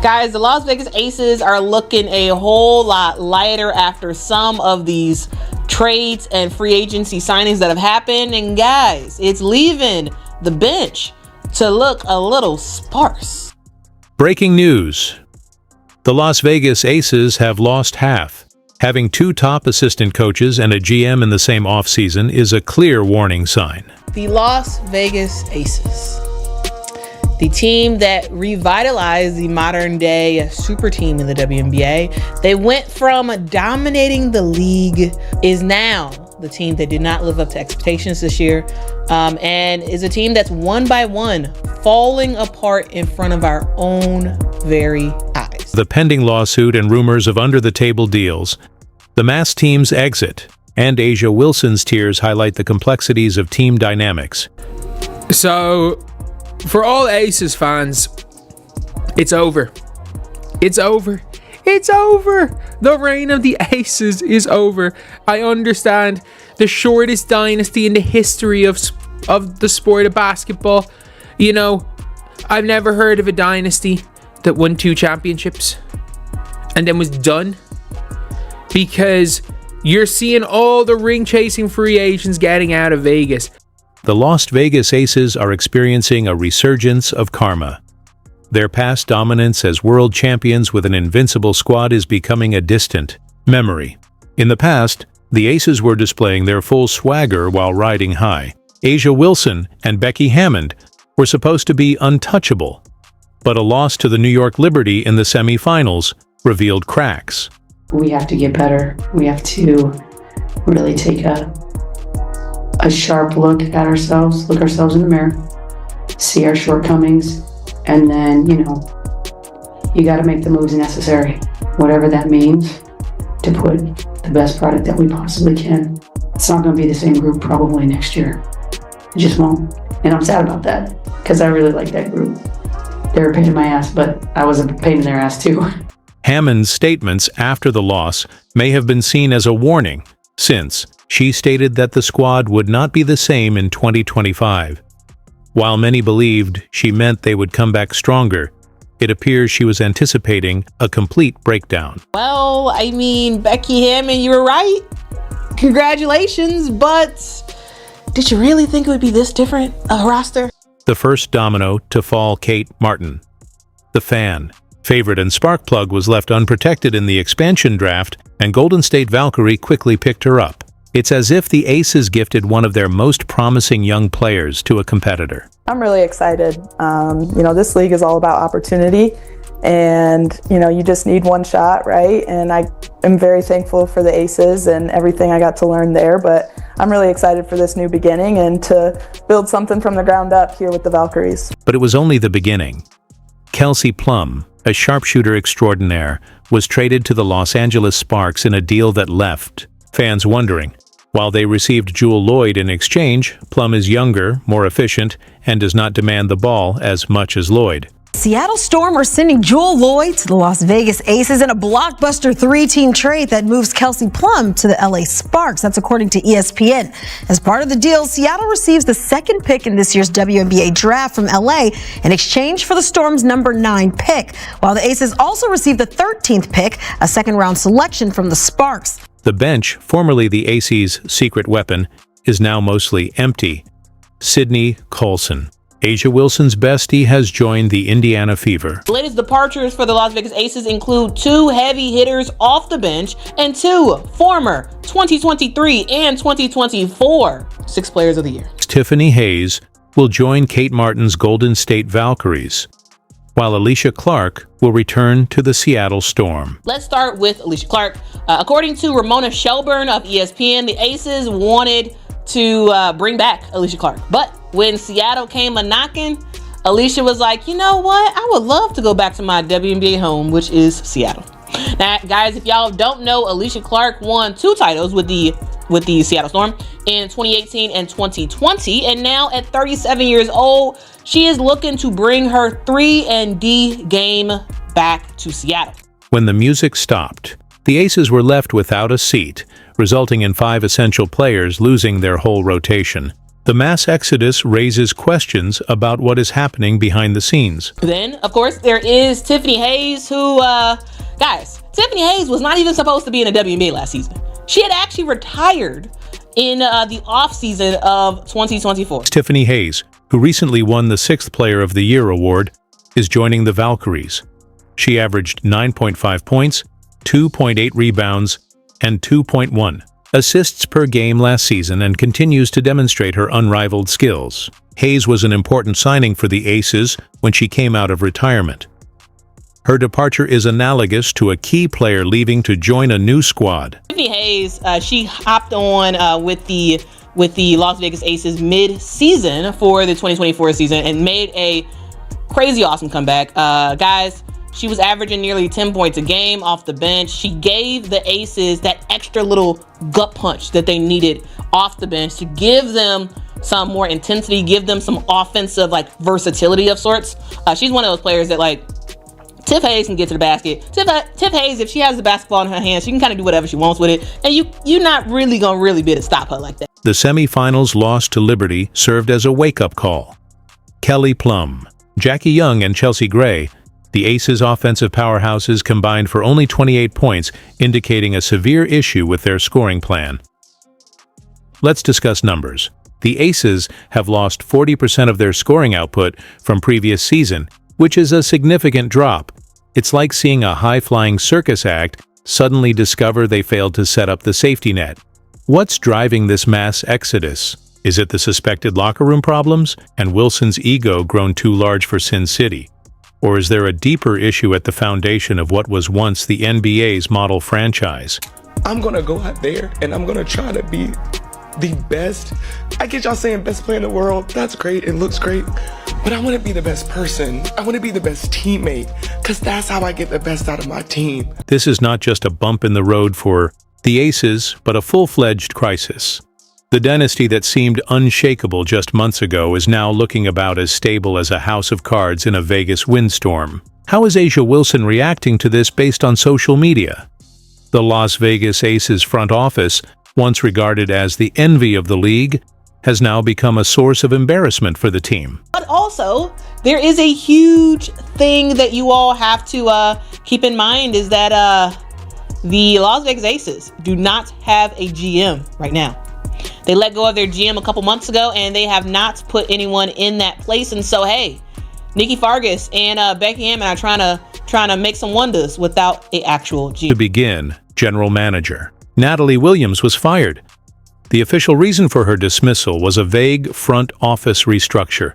Guys, the Las Vegas Aces are looking a whole lot lighter after some of these trades and free agency signings that have happened. And guys, it's leaving the bench to look a little sparse. Breaking news. The Las Vegas Aces have lost half. Having two top assistant coaches and a GM in the same offseason is a clear warning sign. The Las Vegas Aces, the team that revitalized the modern day super team in the WNBA. They went from dominating the league, is now the team that did not live up to expectations this year, and is a team that's one by one falling apart in front of our own very eyes. The pending lawsuit and rumors of under-the-table deals, the mass team's exit, and A'ja Wilson's tears highlight the complexities of team dynamics. So, for all Aces fans, it's over. It's over. It's over. The reign of the Aces is over. I understand the shortest dynasty in the history of the sport of basketball. You know, I've never heard of a dynasty that won 2 championships and then was done, because you're seeing all the ring-chasing free agents getting out of Vegas. The Las Vegas Aces are experiencing a resurgence of karma. Their past dominance as world champions with an invincible squad is becoming a distant memory. In the past, the Aces were displaying their full swagger while riding high. A'ja Wilson and Becky Hammond were supposed to be untouchable, but a loss to the New York Liberty in the semifinals revealed cracks. We have to get better. We have to really take a sharp look at ourselves, look ourselves in the mirror, see our shortcomings, and then, you got to make the moves necessary, whatever that means, to put the best product that we possibly can. It's not going to be the same group probably next year. It just won't. And I'm sad about that, because I really like that group. They were a pain in my ass, but I was a pain in their ass too. Hammond's statements after the loss may have been seen as a warning, since she stated that the squad would not be the same in 2025. While many believed she meant they would come back stronger, it appears she was anticipating a complete breakdown. Well, I mean, Becky Hammond, you were right. Congratulations, but did you really think it would be this different, a roster? The first domino to fall, Kate Martin. The fan favorite and spark plug was left unprotected in the expansion draft, and Golden State Valkyrie quickly picked her up. It's as if the Aces gifted one of their most promising young players to a competitor. I'm really excited. This league is all about opportunity, and, you just need one shot, right? And I am very thankful for the Aces and everything I got to learn there, but I'm really excited for this new beginning and to build something from the ground up here with the Valkyries. But it was only the beginning. Kelsey Plum, a sharpshooter extraordinaire, was traded to the Los Angeles Sparks in a deal that left fans wondering. While they received Jewel Lloyd in exchange, Plum is younger, more efficient, and does not demand the ball as much as Lloyd. Seattle Storm are sending Jewel Lloyd to the Las Vegas Aces in a blockbuster 3-team trade that moves Kelsey Plum to the LA Sparks. That's according to ESPN. As part of the deal, Seattle receives the 2nd pick in this year's WNBA draft from LA in exchange for the Storm's number 9 pick, while the Aces also receive the 13th pick, a 2nd-round selection from the Sparks. The bench, formerly the Aces' secret weapon, is now mostly empty. Sydney Colson, A'ja Wilson's bestie, has joined the Indiana Fever. The latest departures for the Las Vegas Aces include 2 heavy hitters off the bench and 2 former 2023 and 2024 Sixth Players of the Year. Tiffany Hayes will join Kate Martin's Golden State Valkyries, while Alicia Clark will return to the Seattle Storm. Let's start with Alicia Clark. According to Ramona Shelburne of ESPN, the Aces wanted to bring back Alicia Clark, but when Seattle came a-knocking, Alicia was like, you know what? I would love to go back to my WNBA home, which is Seattle. Now, guys, if y'all don't know, Alicia Clark won 2 titles with the Seattle Storm in 2018 and 2020, and now at 37 years old, she is looking to bring her 3-and-D game back to Seattle. When the music stopped, the Aces were left without a seat, resulting in 5 essential players losing their whole rotation. The mass exodus raises questions about what is happening behind the scenes. Then, of course, there is Tiffany Hayes, who, guys, Tiffany Hayes was not even supposed to be in the WNBA last season. She had actually retired in the offseason of 2024. Tiffany Hayes, who recently won the 6th Player of the Year award, is joining the Valkyries. She averaged 9.5 points, 2.8 rebounds, and 2.1 assists per game last season and continues to demonstrate her unrivaled skills. Hayes was an important signing for the Aces when she came out of retirement. Her departure is analogous to a key player leaving to join a new squad. Tiffany Hayes, she hopped on with the Las Vegas Aces mid-season for the 2024 season and made a crazy awesome comeback. Guys, she was averaging nearly 10 points a game off the bench. She gave the Aces that extra little gut punch that they needed off the bench to give them some more intensity, give them some offensive versatility of sorts. She's one of those players that Tiff Hayes can get to the basket. Tiff Hayes, if she has the basketball in her hands, she can kind of do whatever she wants with it. And you're not really going to really be able to stop her like that. The semifinals loss to Liberty served as a wake-up call. Kelly Plum, Jackie Young, and Chelsea Gray, the Aces' offensive powerhouses, combined for only 28 points, indicating a severe issue with their scoring plan. Let's discuss numbers. The Aces have lost 40% of their scoring output from previous season, which is a significant drop. It's like seeing a high-flying circus act suddenly discover they failed to set up the safety net. What's driving this mass exodus? Is it the suspected locker room problems and Wilson's ego grown too large for Sin City? Or is there a deeper issue at the foundation of what was once the NBA's model franchise? I'm gonna go out there and I'm gonna try to be the best. I get y'all saying best player in the world. That's great. It looks great. But I want to be the best person. I want to be the best teammate, because that's how I get the best out of my team. This is not just a bump in the road for the Aces, but a full-fledged crisis. The dynasty that seemed unshakable just months ago is now looking about as stable as a house of cards in a Vegas windstorm. How is A'ja Wilson reacting to this based on social media? The Las Vegas Aces front office, once regarded as the envy of the league, has now become a source of embarrassment for the team. But also, there is a huge thing that you all have to keep in mind is that the Las Vegas Aces do not have a GM right now. They let go of their GM a couple months ago, and they have not put anyone in that place. And so, hey, Nikki Fargas and Becky Hammon are trying to make some wonders without an actual GM. To begin, general manager Natalie Williams was fired. The official reason for her dismissal was a vague front office restructure.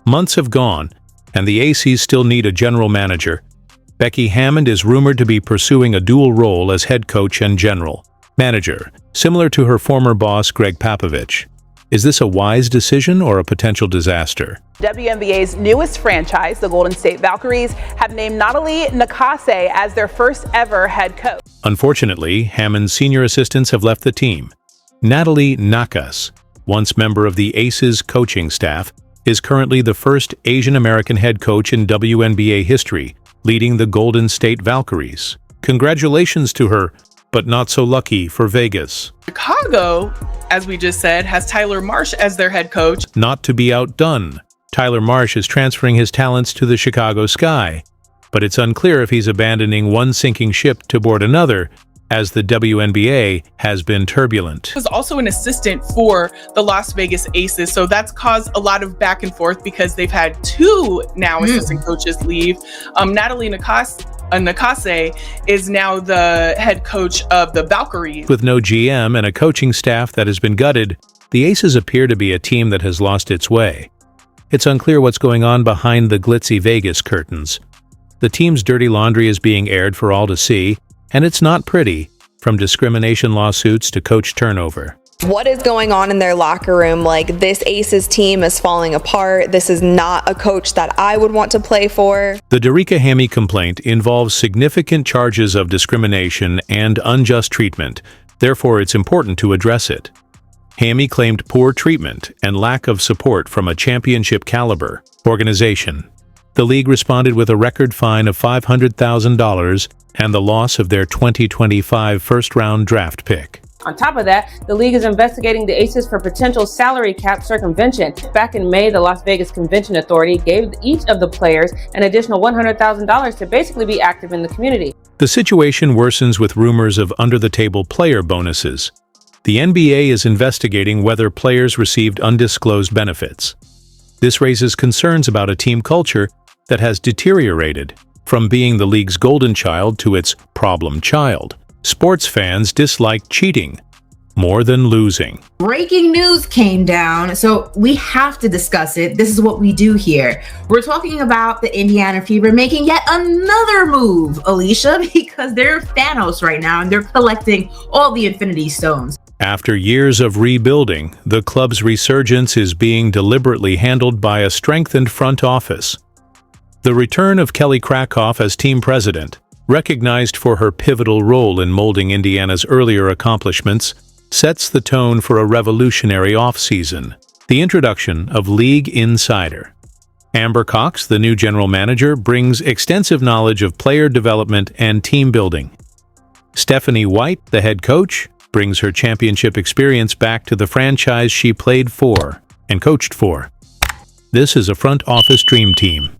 Months have gone, and the Aces still need a general manager. Becky Hammon is rumored to be pursuing a dual role as head coach and general manager, similar to her former boss Greg Popovich. Is this a wise decision or a potential disaster? WNBA's newest franchise, the Golden State Valkyries, have named Natalie Nakase as their first ever head coach. Unfortunately, Hammon's senior assistants have left the team. Natalie Nakas, once member of the Aces coaching staff, is currently the first Asian American head coach in WNBA history, leading the Golden State Valkyries. Congratulations to her, but not so lucky for Vegas. Chicago, as we just said, has Tyler Marsh as their head coach. Not to be outdone, Tyler Marsh is transferring his talents to the Chicago Sky, but it's unclear if he's abandoning one sinking ship to board another, as the WNBA has been turbulent. He was also an assistant for the Las Vegas Aces, so that's caused a lot of back and forth because they've had two now assistant coaches leave. Natalie Nakase is now the head coach of the Valkyries. With no GM and a coaching staff that has been gutted, the Aces appear to be a team that has lost its way. It's unclear what's going on behind the glitzy Vegas curtains. The team's dirty laundry is being aired for all to see, and it's not pretty, from discrimination lawsuits to coach turnover. What is going on in their locker room? Like, this Aces team is falling apart. This is not a coach that I would want to play for. The Derica Hammy complaint involves significant charges of discrimination and unjust treatment. Therefore, it's important to address it. Hammy claimed poor treatment and lack of support from a championship-caliber organization. The league responded with a record fine of $500,000 and the loss of their 2025 first-round draft pick. On top of that, the league is investigating the Aces for potential salary cap circumvention. Back in May, the Las Vegas Convention Authority gave each of the players an additional $100,000 to basically be active in the community. The situation worsens with rumors of under-the-table player bonuses. The NBA is investigating whether players received undisclosed benefits. This raises concerns about a team culture that has deteriorated from being the league's golden child to its problem child. Sports fans dislike cheating more than losing. Breaking news came down, so we have to discuss it. This is what we do here. We're talking about the Indiana Fever making yet another move, Alicia, because they're Thanos right now and they're collecting all the Infinity Stones. After years of rebuilding, the club's resurgence is being deliberately handled by a strengthened front office. The return of Kelly Krakoff as team president, recognized for her pivotal role in molding Indiana's earlier accomplishments, sets the tone for a revolutionary offseason. The introduction of League Insider. Amber Cox, the new general manager, brings extensive knowledge of player development and team building. Stephanie White, the head coach, brings her championship experience back to the franchise she played for and coached for. This is a front office dream team.